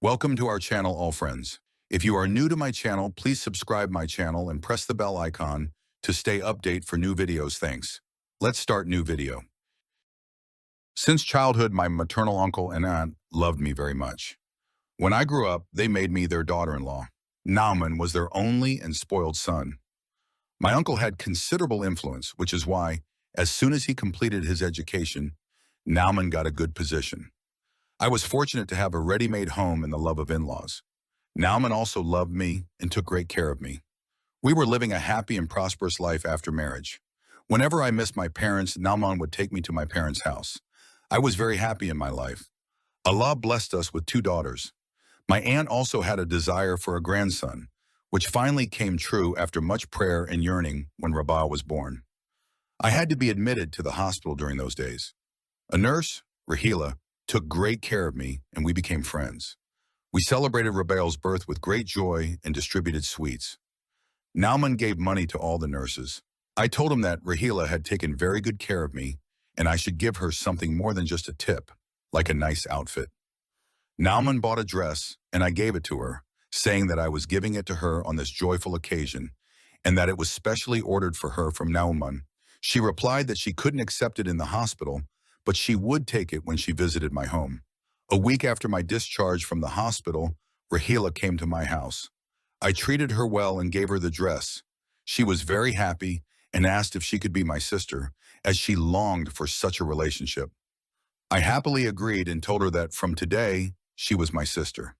Welcome to our channel, all friends. If you are new to my channel, please subscribe my channel and press the bell icon to stay update for new videos. Thanks. Let's start new video. Since childhood, my maternal uncle and aunt loved me very much. When I grew up, they made me their daughter-in-law. Nauman was their only and spoiled son. My uncle had considerable influence, which is why, as soon as he completed his education, Nauman got a good position. I was fortunate to have a ready-made home and the love of in-laws. Nauman also loved me and took great care of me. We were living a happy and prosperous life after marriage. Whenever I missed my parents, Nauman would take me to my parents' house. I was very happy in my life. Allah blessed us with 2 daughters. My aunt also had a desire for a grandson, which finally came true after much prayer and yearning when Rabah was born. I had to be admitted to the hospital during those days. A nurse, Rahila, took great care of me and we became friends. We celebrated Rabael's birth with great joy and distributed sweets. Nauman gave money to all the nurses. I told him that Rahila had taken very good care of me and I should give her something more than just a tip, like a nice outfit. Nauman bought a dress and I gave it to her, saying that I was giving it to her on this joyful occasion and that it was specially ordered for her from Nauman. She replied that she couldn't accept it in the hospital, but she would take it when she visited my home. A week after my discharge from the hospital, Rahila came to my house. I treated her well and gave her the dress. She was very happy and asked if she could be my sister, as she longed for such a relationship. I happily agreed and told her that from today, she was my sister.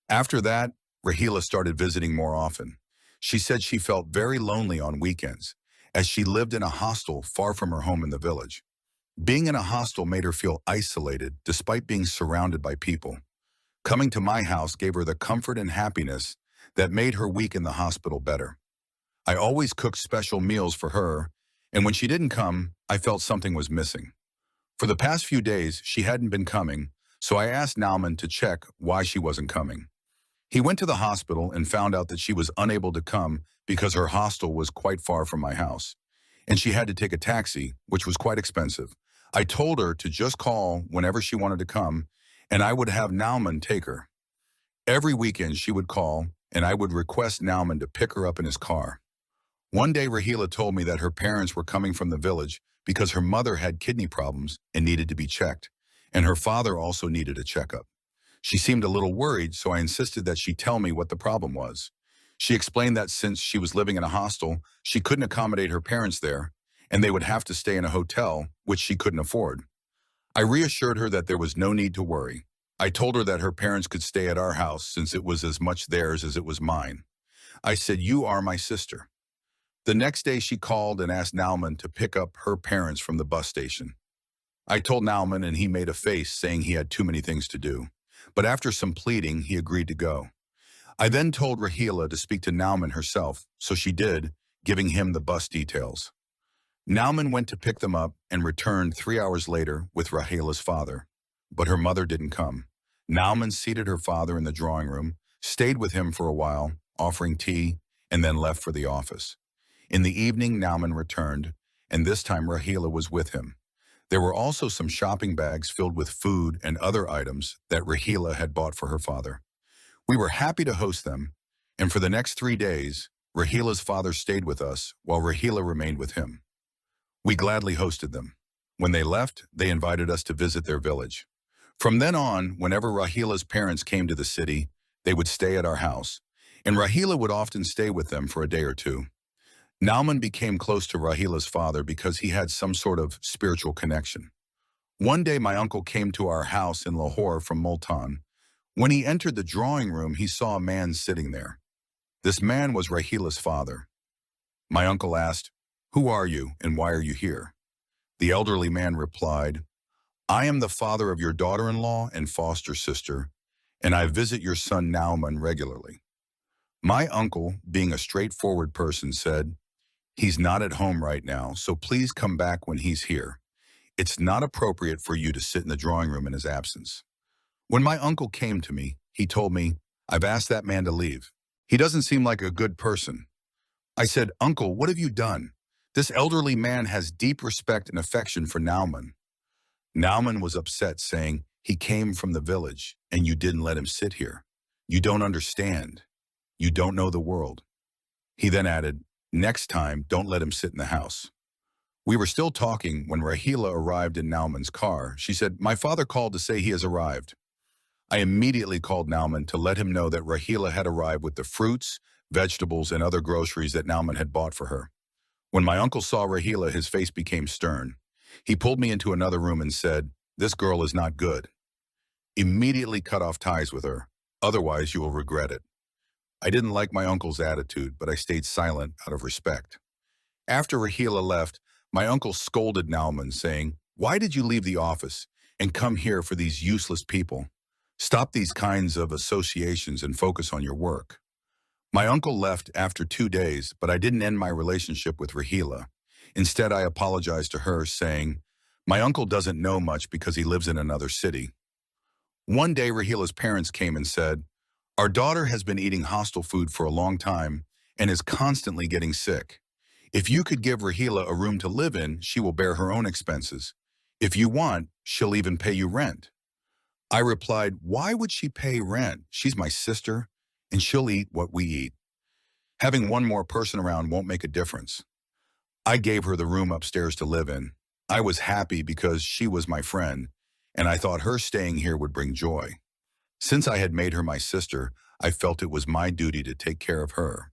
After that, Rahila started visiting more often. She said she felt very lonely on weekends, as she lived in a hostel far from her home in the village. Being in a hostel made her feel isolated despite being surrounded by people. Coming to my house gave her the comfort and happiness that made her week in the hospital better. I always cooked special meals for her, and when she didn't come, I felt something was missing. For the past few days, she hadn't been coming, so I asked Nauman to check why she wasn't coming. He went to the hospital and found out that she was unable to come because her hostel was quite far from my house, and she had to take a taxi, which was quite expensive. I told her to just call whenever she wanted to come, and I would have Nauman take her. Every weekend she would call, and I would request Nauman to pick her up in his car. One day Rahila told me that her parents were coming from the village because her mother had kidney problems and needed to be checked, and her father also needed a checkup. She seemed a little worried, so I insisted that she tell me what the problem was. She explained that since she was living in a hostel, she couldn't accommodate her parents there, and they would have to stay in a hotel, which she couldn't afford. I reassured her that there was no need to worry. I told her that her parents could stay at our house since it was as much theirs as it was mine. I said, "You are my sister." The next day she called and asked Nauman to pick up her parents from the bus station. I told Nauman and he made a face saying he had too many things to do. But after some pleading, he agreed to go. I then told Rahila to speak to Nauman herself, so she did, giving him the bus details. Nauman went to pick them up and returned 3 hours later with Rahila's father. But her mother didn't come. Nauman seated her father in the drawing room, stayed with him for a while, offering tea, and then left for the office. In the evening, Nauman returned, and this time Rahila was with him. There were also some shopping bags filled with food and other items that Rahila had bought for her father. We were happy to host them, and for the next 3 days, Rahila's father stayed with us while Rahila remained with him. We gladly hosted them. When they left, they invited us to visit their village. From then on, whenever Rahila's parents came to the city, they would stay at our house, and Rahila would often stay with them for a day or two. Nauman became close to Rahila's father because he had some sort of spiritual connection. One day my uncle came to our house in Lahore from Multan. When he entered the drawing room, he saw a man sitting there. This man was Rahila's father. My uncle asked, "Who are you and why are you here?" The elderly man replied, "I am the father of your daughter-in-law and foster sister, and I visit your son Nauman regularly." My uncle, being a straightforward person, said, "He's not at home right now, so please come back when he's here. It's not appropriate for you to sit in the drawing room in his absence." When my uncle came to me, he told me, "I've asked that man to leave. He doesn't seem like a good person." I said, "Uncle, what have you done? This elderly man has deep respect and affection for Nauman." Nauman was upset, saying He came from the village, and you didn't let him sit here. You don't understand. You don't know the world. He then added, next time, don't let him sit in the house. We were still talking when Rahila arrived in Nauman's car. She said, my father called to say he has arrived. I immediately called Nauman to let him know that Rahila had arrived with the fruits, vegetables, and other groceries that Nauman had bought for her. When my uncle saw Rahila, his face became stern. He pulled me into another room and said, this girl is not good. Immediately cut off ties with her. Otherwise, you will regret it. I didn't like my uncle's attitude, but I stayed silent out of respect. After Rahila left, my uncle scolded Nauman, saying, why did you leave the office and come here for these useless people? Stop these kinds of associations and focus on your work. My uncle left after 2 days, but I didn't end my relationship with Rahila. Instead, I apologized to her, saying, my uncle doesn't know much because he lives in another city. One day, Rahila's parents came and said, our daughter has been eating hostile food for a long time and is constantly getting sick. If you could give Rahila a room to live in, she will bear her own expenses. If you want, she'll even pay you rent. I replied, why would she pay rent? She's my sister, and she'll eat what we eat. Having one more person around won't make a difference. I gave her the room upstairs to live in. I was happy because she was my friend, and I thought her staying here would bring joy. Since I had made her my sister, I felt it was my duty to take care of her.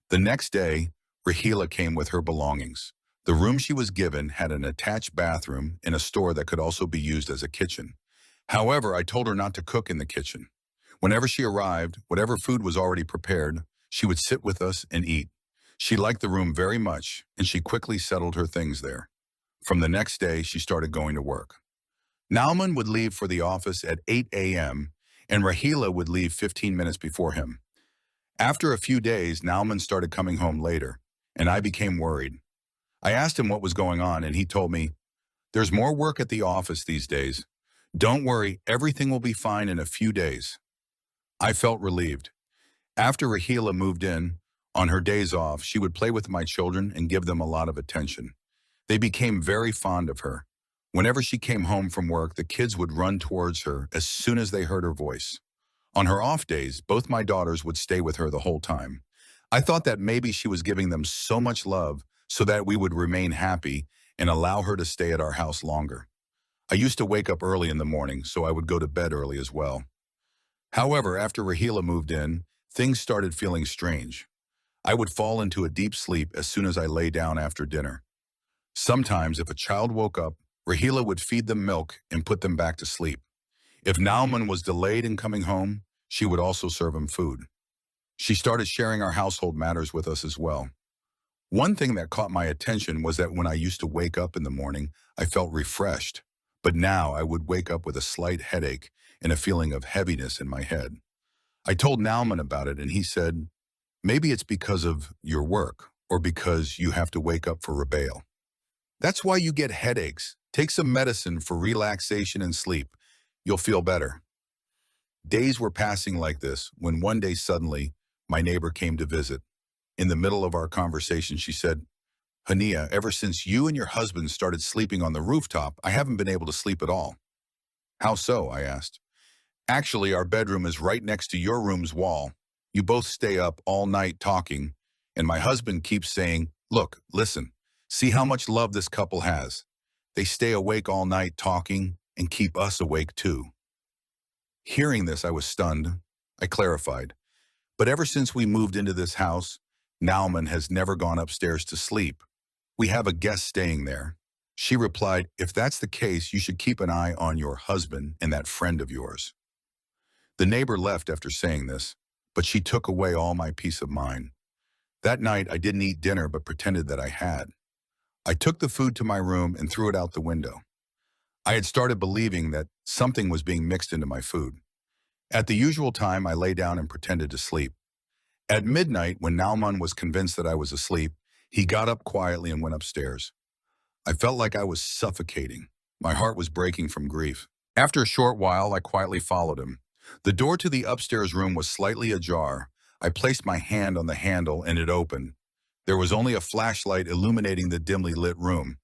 The next day, Rahila came with her belongings. The room she was given had an attached bathroom and a store that could also be used as a kitchen. However, I told her not to cook in the kitchen. Whenever she arrived, whatever food was already prepared, she would sit with us and eat. She liked the room very much, and she quickly settled her things there. From the next day, she started going to work. Nauman would leave for the office at 8 a.m., and Rahila would leave 15 minutes before him. After a few days, Nauman started coming home later, and I became worried. I asked him what was going on, and he told me, there's more work at the office these days. Don't worry, everything will be fine in a few days. I felt relieved. After Rahila moved in, on her days off, she would play with my children and give them a lot of attention. They became very fond of her. Whenever she came home from work, the kids would run towards her as soon as they heard her voice. On her off days, both my daughters would stay with her the whole time. I thought that maybe she was giving them so much love so that we would remain happy and allow her to stay at our house longer. I used to wake up early in the morning, so I would go to bed early as well. However, after Rahila moved in, things started feeling strange. I would fall into a deep sleep as soon as I lay down after dinner. Sometimes, if a child woke up, Rahila would feed them milk and put them back to sleep. If Nauman was delayed in coming home, she would also serve him food. She started sharing our household matters with us as well. One thing that caught my attention was that when I used to wake up in the morning, I felt refreshed. But now I would wake up with a slight headache and a feeling of heaviness in my head. I told Nauman about it, and he said, maybe it's because of your work or because you have to wake up for Rabail. That's why you get headaches. Take some medicine for relaxation and sleep. You'll feel better. Days were passing like this when one day suddenly my neighbor came to visit. In the middle of our conversation, she said, Hania, ever since you and your husband started sleeping on the rooftop, I haven't been able to sleep at all. How so? I asked. Actually, our bedroom is right next to your room's wall. You both stay up all night talking, and my husband keeps saying, look, listen, see how much love this couple has. They stay awake all night talking and keep us awake too. Hearing this, I was stunned. I clarified. But ever since we moved into this house, Nauman has never gone upstairs to sleep. We have a guest staying there. She replied, if that's the case, you should keep an eye on your husband and that friend of yours. The neighbor left after saying this, but she took away all my peace of mind. That night, I didn't eat dinner but pretended that I had. I took the food to my room and threw it out the window. I had started believing that something was being mixed into my food. At the usual time, I lay down and pretended to sleep. At midnight, when Nauman was convinced that I was asleep, he got up quietly and went upstairs. I felt like I was suffocating. My heart was breaking from grief. After a short while, I quietly followed him. The door to the upstairs room was slightly ajar. I placed my hand on the handle and it opened. There was only a flashlight illuminating the dimly lit room.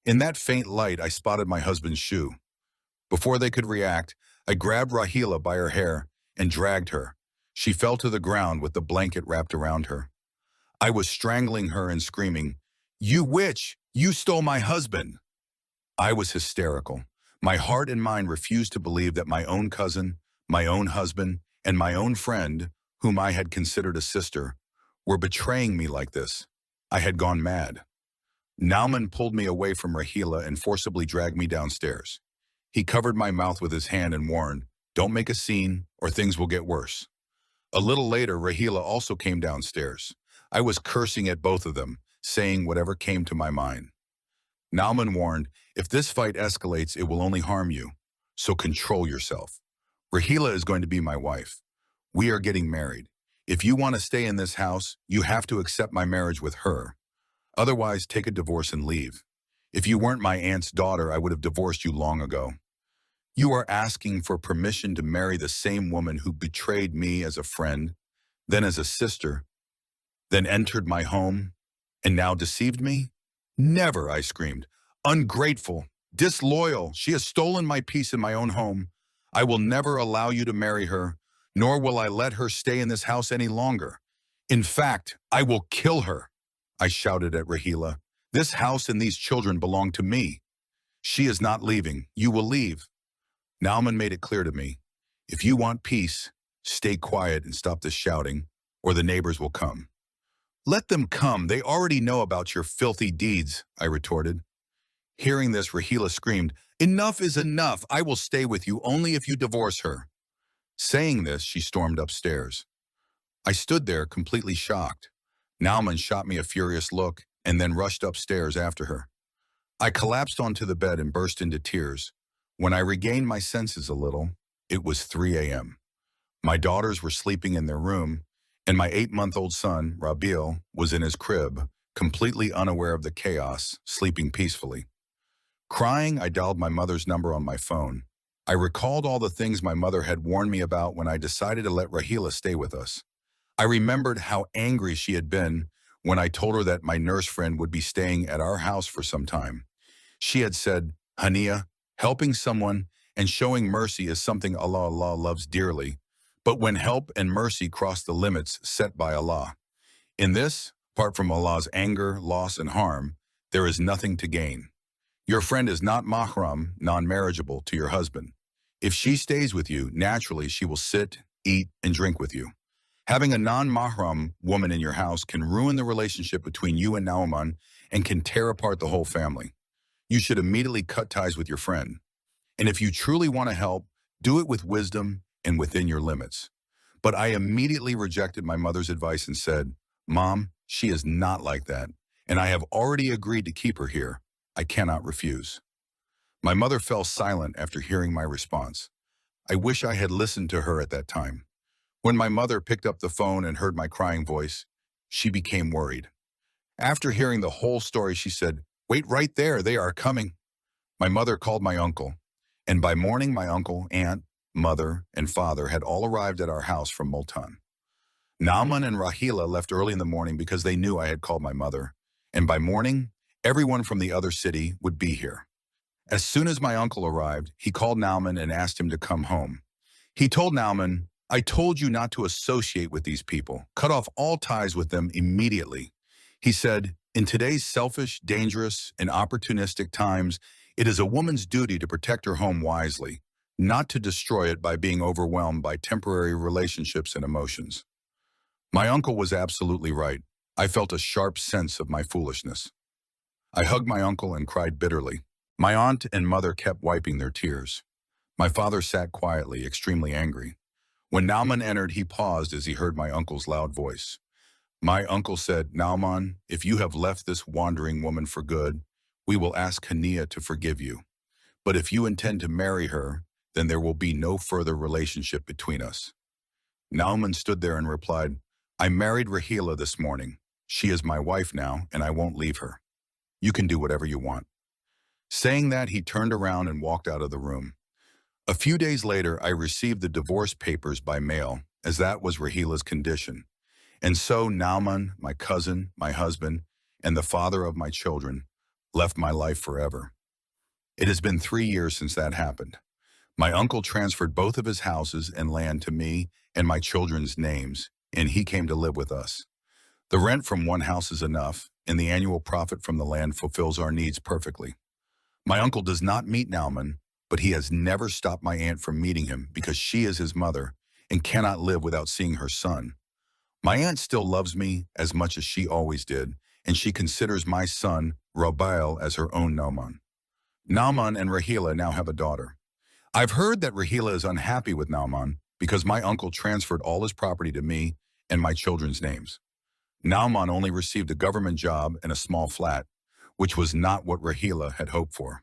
In that faint light, I spotted my husband's shoe. Before they could react, I grabbed Rahila by her hair and dragged her. She fell to the ground with the blanket wrapped around her. I was strangling her and screaming, "You witch! You stole my husband!" I was hysterical. My heart and mind refused to believe that my own cousin, my own husband, and my own friend, whom I had considered a sister, were betraying me like this. I had gone mad. Nauman pulled me away from Rahila and forcibly dragged me downstairs. He covered my mouth with his hand and warned, "Don't make a scene or things will get worse." A little later, Rahila also came downstairs. I was cursing at both of them, saying whatever came to my mind. Nauman warned, "If this fight escalates, it will only harm you. So control yourself. Rahila is going to be my wife. We are getting married. If you want to stay in this house, you have to accept my marriage with her. Otherwise, take a divorce and leave. If you weren't my aunt's daughter, I would have divorced you long ago. You are asking for permission to marry the same woman who betrayed me as a friend, then as a sister, then entered my home, and now deceived me? Never," I screamed. "Ungrateful, disloyal. She has stolen my peace in my own home. I will never allow you to marry her, nor will I let her stay in this house any longer. In fact, I will kill her," I shouted at Rahila. "This house and these children belong to me. She is not leaving. You will leave." Nauman made it clear to me, "If you want peace, stay quiet and stop this shouting, or the neighbors will come." "Let them come. They already know about your filthy deeds," I retorted. Hearing this, Rahila screamed, "Enough is enough. I will stay with you only if you divorce her." Saying this, she stormed upstairs. I stood there completely shocked. Nauman shot me a furious look and then rushed upstairs after her. I collapsed onto the bed and burst into tears. When I regained my senses a little, it was 3 a.m. My daughters were sleeping in their room, and my 8-month-old son, Rabil, was in his crib, completely unaware of the chaos, sleeping peacefully. Crying, I dialed my mother's number on my phone. I recalled all the things my mother had warned me about when I decided to let Rahila stay with us. I remembered how angry she had been when I told her that my nurse friend would be staying at our house for some time. She had said, "Hania, helping someone and showing mercy is something Allah loves dearly, but when help and mercy cross the limits set by Allah. In this, apart from Allah's anger, loss, and harm, there is nothing to gain. Your friend is not mahram, non-marriageable to your husband. If she stays with you, naturally she will sit, eat, and drink with you. Having a non-mahram woman in your house can ruin the relationship between you and Nauman and can tear apart the whole family. You should immediately cut ties with your friend. And if you truly want to help, do it with wisdom and within your limits." But I immediately rejected my mother's advice and said, "Mom, she is not like that, and I have already agreed to keep her here. I cannot refuse." My mother fell silent after hearing my response. I wish I had listened to her at that time. When my mother picked up the phone and heard my crying voice, she became worried. After hearing the whole story, she said, "Wait right there, they are coming." My mother called my uncle, and by morning my uncle, aunt, mother, and father had all arrived at our house from Multan. Nauman and Rahila left early in the morning because they knew I had called my mother, and by morning, everyone from the other city would be here. As soon as my uncle arrived, he called Nauman and asked him to come home. He told Nauman, "I told you not to associate with these people. Cut off all ties with them immediately." He said, "In today's selfish, dangerous, and opportunistic times, it is a woman's duty to protect her home wisely, not to destroy it by being overwhelmed by temporary relationships and emotions." My uncle was absolutely right. I felt a sharp sense of my foolishness. I hugged my uncle and cried bitterly. My aunt and mother kept wiping their tears. My father sat quietly, extremely angry. When Nauman entered, he paused as he heard my uncle's loud voice. My uncle said, "Nauman, if you have left this wandering woman for good, we will ask Hania to forgive you. But if you intend to marry her, then there will be no further relationship between us." Nauman stood there and replied, "I married Rahila this morning. She is my wife now, and I won't leave her. You can do whatever you want." Saying that, he turned around and walked out of the room. A few days later, I received the divorce papers by mail, as that was Rahila's condition. And so Nauman, my cousin, my husband, and the father of my children, left my life forever. It has been 3 years since that happened. My uncle transferred both of his houses and land to me and my children's names, and he came to live with us. The rent from one house is enough, and the annual profit from the land fulfills our needs perfectly. My uncle does not meet Nauman, but he has never stopped my aunt from meeting him because she is his mother and cannot live without seeing her son. My aunt still loves me as much as she always did, and she considers my son, Rabail, as her own Nauman. Nauman and Rahila now have a daughter. I've heard that Rahila is unhappy with Nauman because my uncle transferred all his property to me and my children's names. Nauman only received a government job and a small flat, which was not what Rahila had hoped for.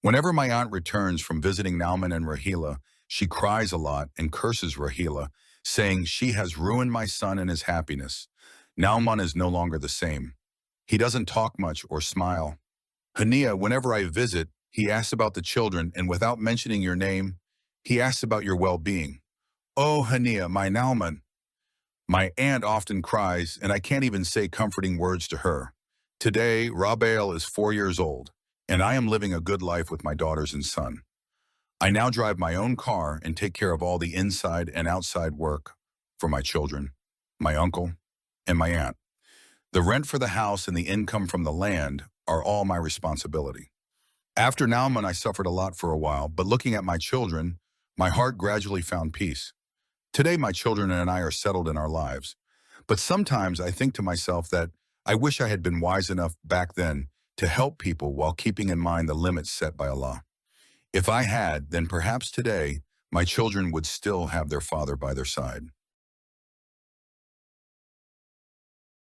Whenever my aunt returns from visiting Nauman and Rahila, she cries a lot and curses Rahila, saying she has ruined my son and his happiness. Nauman is no longer the same. He doesn't talk much or smile. Hania, whenever I visit, he asks about the children, and without mentioning your name, he asks about your well-being. Oh, Hania, my Nauman. My aunt often cries, and I can't even say comforting words to her. Today, Rabael is 4 years old, and I am living a good life with my daughters and son. I now drive my own car and take care of all the inside and outside work for my children, my uncle, and my aunt. The rent for the house and the income from the land are all my responsibility. After Nauman, I suffered a lot for a while, but looking at my children, my heart gradually found peace. Today, my children and I are settled in our lives. But sometimes I think to myself that I wish I had been wise enough back then to help people while keeping in mind the limits set by Allah. If I had, then perhaps today, my children would still have their father by their side.